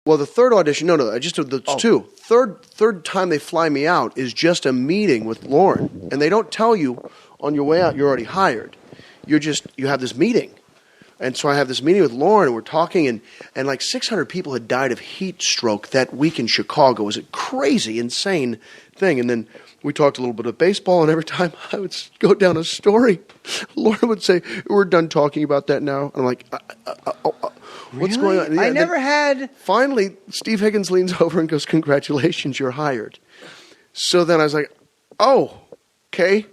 Well, the third audition, no, just the two. Third time they fly me out is just a meeting with Lorne, and they don't tell you on your way out you're already hired. You have this meeting. And so I have this meeting with Lorne, and we're talking, and like 600 people had died of heat stroke that week in Chicago. It was a crazy, insane thing. And then we talked a little bit of baseball, and every time I would go down a story, Lorne would say, "We're done talking about that now." And I'm like, what's going on? Yeah, I never had... Finally, Steve Higgins leans over and goes, "Congratulations, you're hired." So then I was like, oh, okay.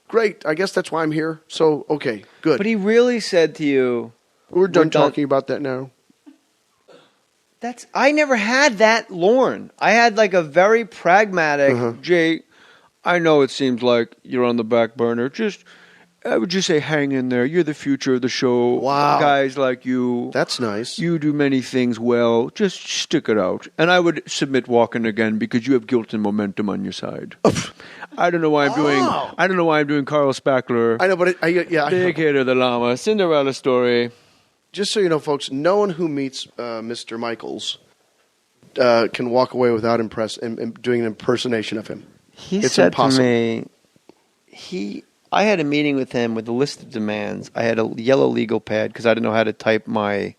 Great. I guess that's why I'm here. So, okay, good. But he really said to you... We're done talking about that now. I never had that Lorne. I had like a very pragmatic, Jay, I know it seems like you're on the back burner. I would just say hang in there. You're the future of the show. Wow. Guys like you. That's nice. You do many things well. Just stick it out. And I would submit walking again because you have guilt and momentum on your side. I don't know why I'm doing Carl Spackler. I know, but Big Head of the Llama, Cinderella story. Just so you know, folks, no one who meets Mr. Michaels can walk away without doing an impersonation of him. It's said impossible. To me, I had a meeting with him with a list of demands. I had a yellow legal pad because I didn't know how to type my...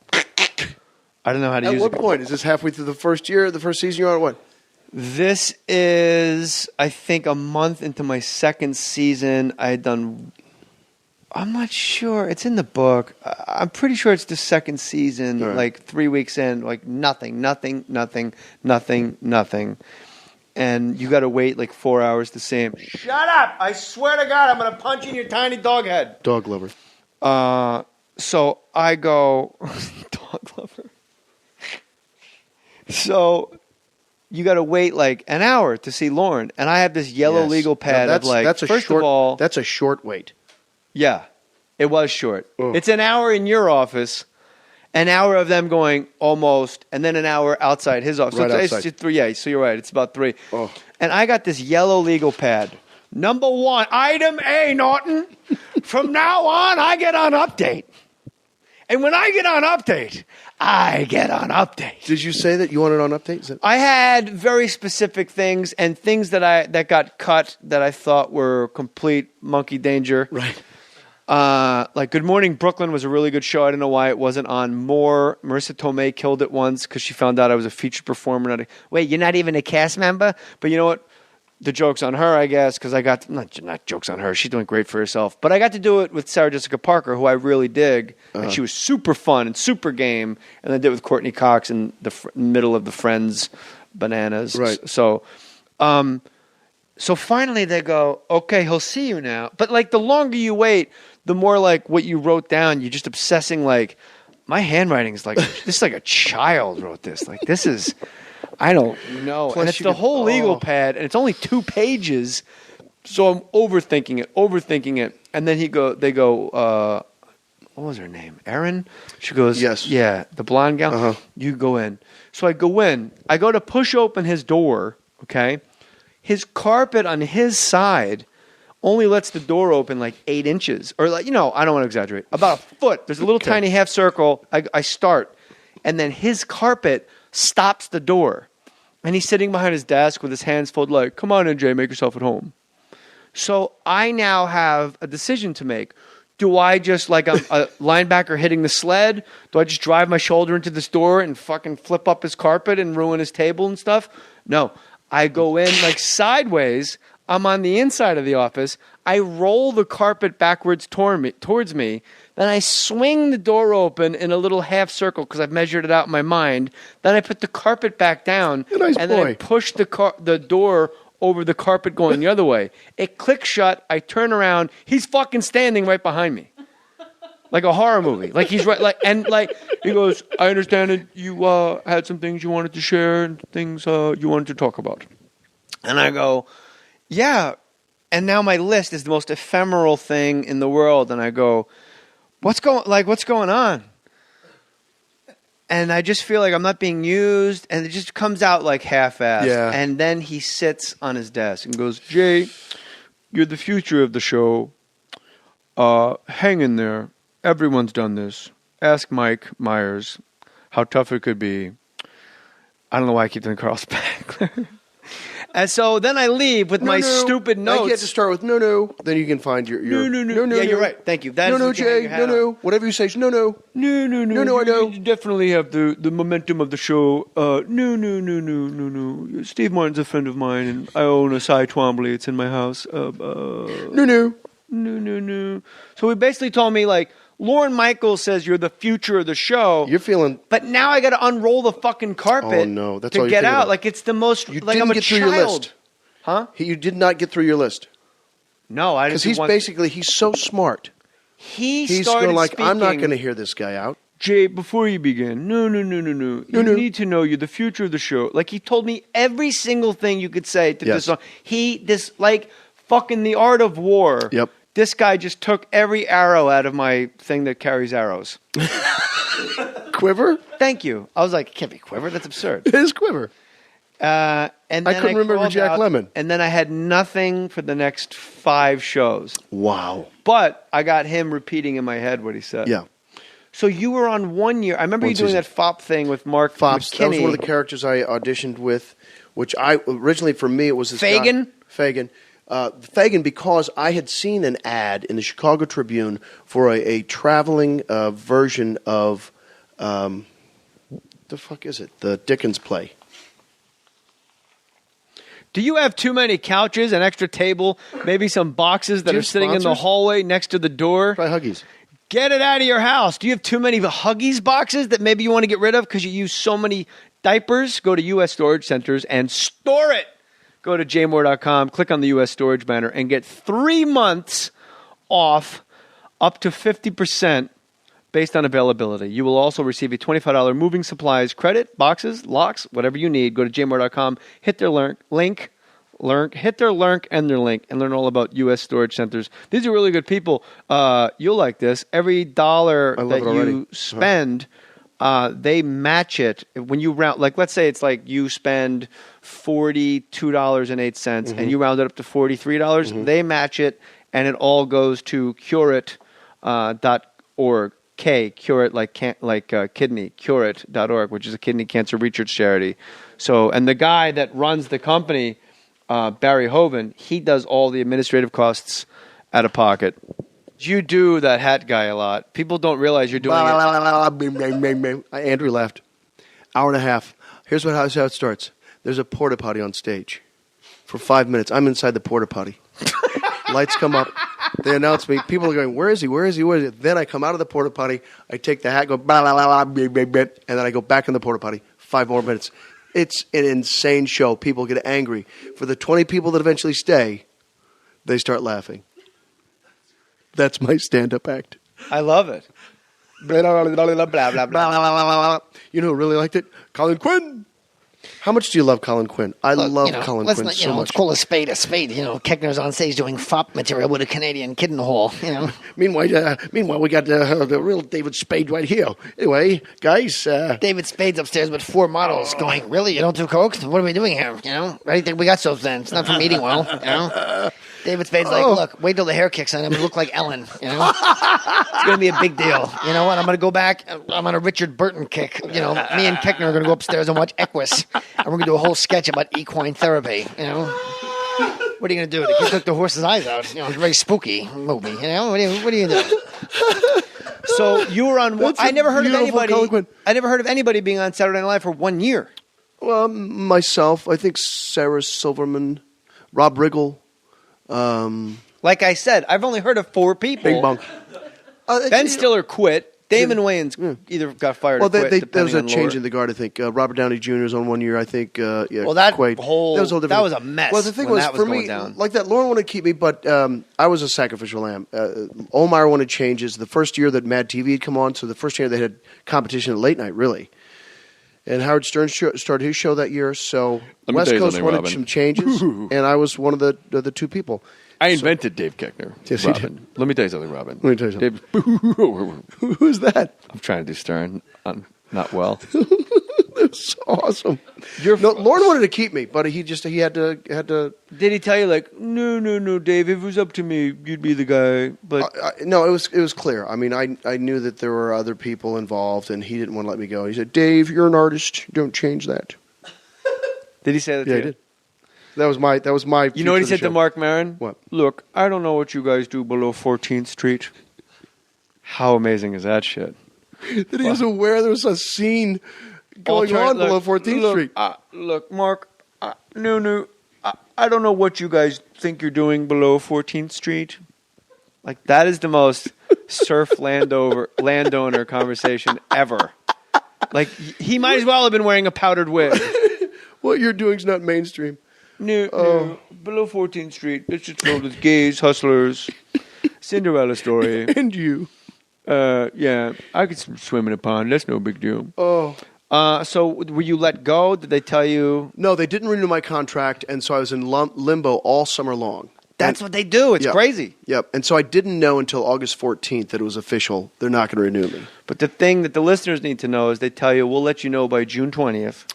I don't know how to use it. At what point? Is this halfway through the first season you're on, or what? This is, I think, a month into my second season. I had done... I'm not sure. It's in the book. I'm pretty sure it's the second season, right. Like 3 weeks in, like nothing. And you got to wait like 4 hours to see him. Shut up! I swear to God, I'm going to punch you in your tiny dog head. Dog lover. So I go... dog lover. So... You got to wait like an hour to see Lorne, and I have this yellow legal pad of like. That's a short wait. Yeah, it was short. Ugh. It's an hour in your office, an hour of them going almost, and then an hour outside his office. Right so outside. It's just 3. Yeah, so you're right. It's about 3. Oh. And I got this yellow legal pad. Number 1, item A, Norton. From now on, I get on update. And when I get on update, I get on update. Did you say that you wanted on update? I had very specific things and things that got cut that I thought were complete monkey danger. Right. Like Good Morning Brooklyn was a really good show. I don't know why it wasn't on Mohr. Marissa Tomei killed it once because she found out I was a featured performer. Wait, you're not even a cast member? But you know what? The joke's on her, I guess, because I got not jokes on her. She's doing great for herself. But I got to do it with Sarah Jessica Parker, who I really dig, and she was super fun and super game. And I did it with Courtney Cox in the middle of the Friends bananas. Right. So finally they go, okay, he'll see you now. But like the longer you wait, the more like what you wrote down, you're just obsessing. Like my handwriting is like this is like a child wrote this. Like this is. I don't know. Plus and it's the whole legal pad, and it's only 2 pages. So I'm overthinking it. And then they go, what was her name? Erin? She goes, yes. Yeah, the blonde gal. Uh-huh. You go in. So I go in. I go to push open his door, okay? His carpet on his side only lets the door open like 8 inches. Or like, I don't want to exaggerate. About a foot. There's a little tiny half circle. I start. And then his carpet stops the door. And he's sitting behind his desk with his hands folded like, come on in, Jay, make yourself at home. So I now have a decision to make. Do I just, like I'm a linebacker hitting the sled? Do I just drive my shoulder into this door and fucking flip up his carpet and ruin his table and stuff? No. I go in like sideways. I'm on the inside of the office. I roll the carpet backwards towards me. Then I swing the door open in a little half circle because I've measured it out in my mind. Then I put the carpet back down. Then I push the door over the carpet going the other way. It clicks shut. I turn around. He's fucking standing right behind me. Like a horror movie. Like he's right. He goes, I understand that you had some things you wanted to share and things you wanted to talk about. And I go, yeah. And now my list is the most ephemeral thing in the world. And I go, what's going on? And I just feel like I'm not being used, and it just comes out like half-assed. Yeah. And then he sits on his desk and goes, Jay, you're the future of the show. Hang in there. Everyone's done this. Ask Mike Myers how tough it could be. I don't know why I keep doing Carl Spangler. And so then I leave with my stupid notes. You have to start with no. Then you can find your no. Yeah, you're right. Thank you. That no, Jay. No. Whatever you say, no. No. I know. You definitely have the momentum of the show. No. Steve Martin's a friend of mine, and I own a Cy Twombly. It's in my house. No. So he basically told me, like, Lorne Michaels says you're the future of the show. You're feeling... But now I got to unroll the fucking carpet Oh, no. That's to all you're get thinking out. about. Like, it's the most... You like didn't I'm a get through child. your list. Huh? You did not get through your list. No, I didn't. Because he's so smart. He's started going like, speaking, I'm not going to hear this guy out. Jay, before you begin, no. You need to know you're the future of the show. Like, he told me every single thing you could say to this song. Like, fucking The Art of War. Yep. This guy just took every arrow out of my thing that carries arrows. Quiver? Thank you. I was like, it can't be Quiver. That's absurd. It is Quiver. And then I couldn't remember Jack Lemmon. And then I had nothing for the next 5 shows. Wow. But I got him repeating in my head what he said. Yeah. So you were on 1 year. I remember you doing season. that FOP thing with Mark Fops. McKinney. That was one of the characters I auditioned with, which originally for me it was this Fagin? guy. Fagin. Fagin, because I had seen an ad in the Chicago Tribune for a traveling version of, the fuck is it? The Dickens play. Do you have too many couches, an extra table, maybe some boxes that are sitting in the hallway next to the door? Try Huggies. Get it out of your house. Do you have too many Huggies boxes that maybe you want to get rid of because you use so many diapers? Go to U.S. Storage Centers and store it. Go to jmohr.com, click on the U.S. Storage banner, and get 3 months off up to 50% based on availability. You will also receive a $25 moving supplies credit, boxes, locks, whatever you need. Go to jmohr.com, hit their link, and learn all about U.S. Storage Centers. These are really good people. You'll like this. Every dollar that you spend, they match it. When you round, like let's say it's like you spend $42.08 and you round it up to $43, they match it, and it all goes to curate.org. Curate like kidney, curate.org, which is a kidney cancer research charity. So, and the guy that runs the company, Barry Hoven, he does all the administrative costs out of pocket. You do that hat guy a lot. People don't realize you're doing it. Andrew laughed. Hour and a half. Here's how it starts. There's a porta potty on stage. For 5 minutes, I'm inside the porta potty. Lights come up. They announce me. People are going, where is he? Then I come out of the porta potty. I take the hat, go, and then I go back in the porta potty. 5 more minutes. It's an insane show. People get angry. For the 20 people that eventually stay, they start laughing. That's my stand-up act. I love it. You know who really liked it? Colin Quinn. How much do you love Colin Quinn? I love Colin Quinn so much. Let's call a spade a spade. Koechner's on stage doing FOP material with a Canadian kid in the hall. Meanwhile, we got the real David Spade right here. Anyway, guys. David Spade's upstairs with 4 models going, really? You don't do coke? What are we doing here? I didn't think we got soap then. It's not from eating well. David Spade's like, look, wait till the hair kicks in. I'm going to look like Ellen. It's going to be a big deal. You know what? I'm going to go back. I'm on a Richard Burton kick. Me and Koechner are going to go upstairs and watch Equus. And we're going to do a whole sketch about equine therapy. What are you going to do? The kid took the horse's eyes out. It's a very spooky movie. What are you going to do? So you were on. I never heard of anybody. Colin Quinn. I never heard of anybody being on Saturday Night Live for 1 year. Well, myself, I think Sarah Silverman, Rob Riggle. Like I said, I've only heard of 4 people. Bing bong. Ben Stiller quit. Damon Wayans either got fired or quit. There was a change lore. in the guard, I think. Robert Downey Jr. was on 1 year, I think. Well, that was a mess. Well, the thing when was, that for going me, down. like that, Lorne wanted to keep me, but I was a sacrificial lamb. Olmeyer wanted changes. The first year that Mad TV had come on, so the first year they had competition at late night, really. And Howard Stern started his show that year, so West Coast wanted some changes, and I was one of the 2 people. I invented Dave Koechner. Yes, Robin. you did. Let me tell you something, Robin. Let me tell you something. Dave, Who's that? I'm trying to do Stern. Not well. That's awesome. Lorne wanted to keep me, but he had to. Did he tell you like, no, Dave? If it was up to me, you'd be the guy. But no, it was clear. I mean, I knew that there were other people involved, and he didn't want to let me go. He said, "Dave, you're an artist. Don't change that." Did he say that? Yeah, to he you? did. That was my. You know what he future said to of the show. Mark Maron? What? Look, I don't know what you guys do below 14th Street. How amazing is that shit? That he was aware there was a scene going on below 14th Street. Look, Mark, no, I don't know what you guys think you're doing below 14th Street. Like, that is the most surf landowner conversation ever. Like, he might as well have been wearing a powdered wig. What you're doing is not mainstream. No, below 14th Street, it's just filled with gays, hustlers, Cinderella story. And you. Yeah, I could swim in a pond. That's no big deal. Oh. So were you let go? Did they tell you? No, they didn't renew my contract, and so I was in limbo all summer long. That's what they do. It's Yep. crazy. Yep. And so I didn't know until August 14th that it was official. They're not going to renew me. But the thing that the listeners need to know is they tell you, we'll let you know by June 20th.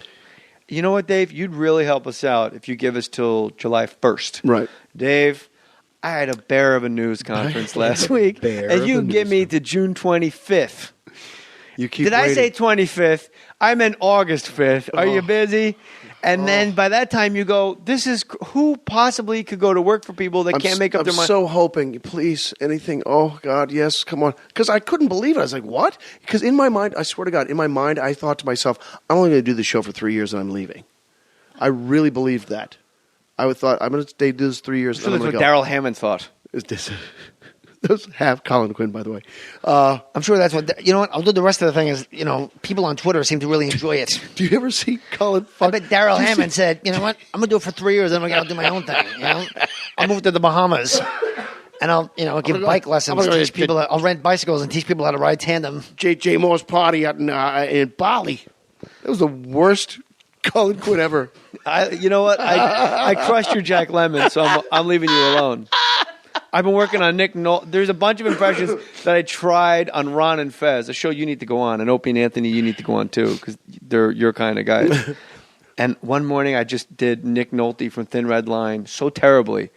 You know what, Dave? You'd really help us out if you give us till July 1st. Right. Dave, I had a bear of a news conference last week, and you give me to June 25th. You keep Did I waiting. say 25th? I meant August 5th. Are you busy? And then by that time you go, who possibly could go to work for people that can't make up their I'm mind? so hoping, please, anything. Oh, God, yes, come on. Because I couldn't believe it. I was like, what? Because in my mind, I swear to God, in my mind, I thought to myself, I'm only going to do the show for 3 years and I'm leaving. I really believed that. I thought, I'm going to stay do this 3 years So and that's I'm what going to go. Daryl Hammond thought. Is this? That was half Colin Quinn, by the way. I'm sure that's what. You know what? I'll do the rest of the thing. Is people on Twitter seem to really enjoy it. Do you ever see Colin? I bet Daryl Hammond said, "You know what? I'm gonna do it for 3 years, then I'm gonna do my own thing. I'll move to the Bahamas, and I'll give bike lessons, teach people. I'll rent bicycles and teach people how to ride tandem. J.J. Moore's party in Bali. That was the worst Colin Quinn ever. You know what? I crushed your Jack Lemmon, so I'm leaving you alone. I've been working on Nick Nolte. There's a bunch of impressions that I tried on Ron and Fez, a show you need to go on, and Opie and Anthony you need to go on too, because they're your kind of guys. And one morning I just did Nick Nolte from Thin Red Line so terribly.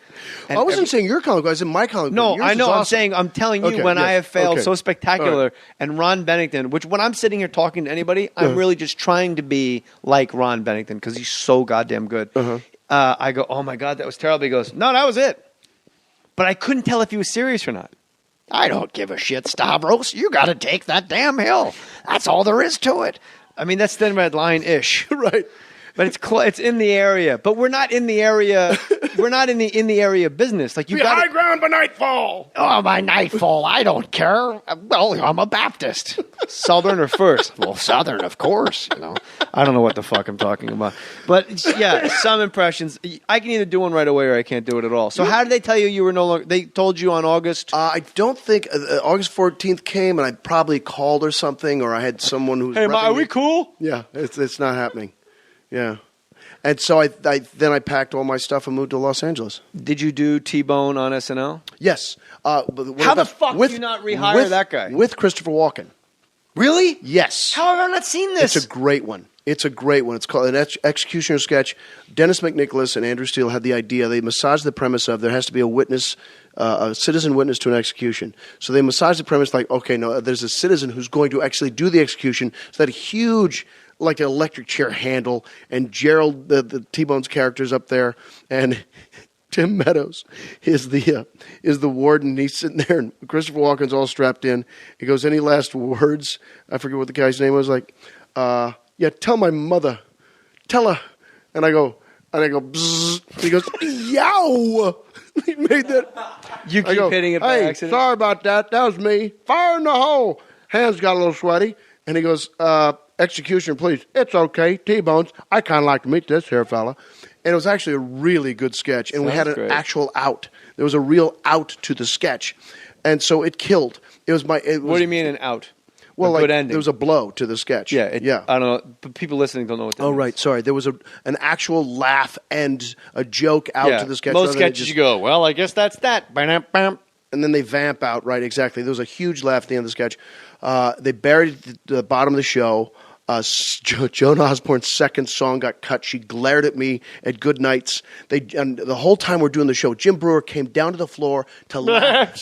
And I wasn't saying your Colin Quinn. I said my Colin Quinn. No, Yours I is know. awesome. I'm telling you Okay, when I yes, have failed okay. so spectacular. All right. And Ron Bennington, which when I'm sitting here talking to anybody, I'm really just trying to be like Ron Bennington because he's so goddamn good. I go, oh my God, that was terrible. He goes, no, that was it. But I couldn't tell if he was serious or not. I don't give a shit, Stavros. You got to take that damn hill. That's all there is to it. I mean, that's Thin Red Line-ish. Right. But it's in the area. But we're not in the area. We're not in the area business. Like you Be got high ground by nightfall. Oh, by nightfall, I don't care. Well, I'm a Baptist. Southern or first. Well, Southern, of course. I don't know what the fuck I'm talking about. But yeah, some impressions. I can either do one right away or I can't do it at all. So how did they tell you were no longer? They told you on August. I don't think August 14th came, and I probably called or something, or I had someone who's. Hey, Ma, are repping we it. cool? Yeah, it's not happening. Yeah, and so I then I packed all my stuff and moved to Los Angeles. Did you do T-Bone on SNL? Yes. But what How the about- fuck do you not rehire that guy? With Christopher Walken? Really? Yes. How have I not seen this? It's a great one. It's called an executioner sketch. Dennis McNicholas and Andrew Steele had the idea. They massaged the premise of there has to be a witness, a citizen witness to an execution. So they massaged the premise like, okay, no, there's a citizen who's going to actually do the execution. So that huge, like an electric chair handle, and Gerald, the T-Bone's character's up there, and Tim Meadows is the warden. He's sitting there, and Christopher Walken's all strapped in. He goes, "Any last words?" I forget what the guy's name was. Like, yeah, tell my mother, tell her. And I go, bzzz. And he goes, yow. He made that. You I keep go, hitting it by hey, accident. sorry about that. That was me. Fire in the hole. Hands got a little sweaty. And he goes, execution, please. It's okay. T-Bones. I kind of like to meet this here fella. And it was actually a really good sketch. And we had Sounds an great. actual out. There was a real out to the sketch. And so it killed. It was What do you mean an out? Well, a like, good ending. there was a blow to the sketch. Yeah, yeah. I don't know. But people listening don't know what that Oh, means. right. Sorry. There was an actual laugh and a joke out to the sketch. Most rather than sketches just- you go, well, I guess that's that. Bam, bam. And then they vamp out. Right, exactly. There was a huge laugh at the end of the sketch. They buried it at the bottom of the show. Joan Osborne's second song got cut. She glared at me at good nights. And the whole time we're doing the show, Jim Brewer came down to the floor to laugh,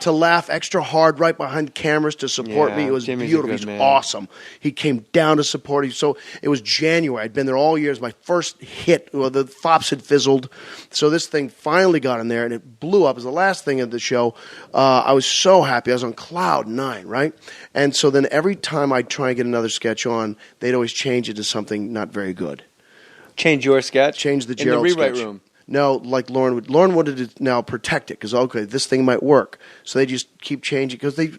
to laugh extra hard right behind cameras to support Yeah, me. It was Jimmy's a beautiful. good He's man. awesome. He came down to support. So it was January. I'd been there all year. It was my first hit. Well, the fops had fizzled. So this thing finally got in there, and it blew up. It was the last thing of the show. I was so happy. I was on cloud 9, right? And so then every time I'd try and get another sketch on, they'd always change it to something not very good. Change your sketch. Change the in the Gerald rewrite sketch. room. No, like Lorne would. Lorne wanted to now protect it because, okay, this thing might work. So they just keep changing because they,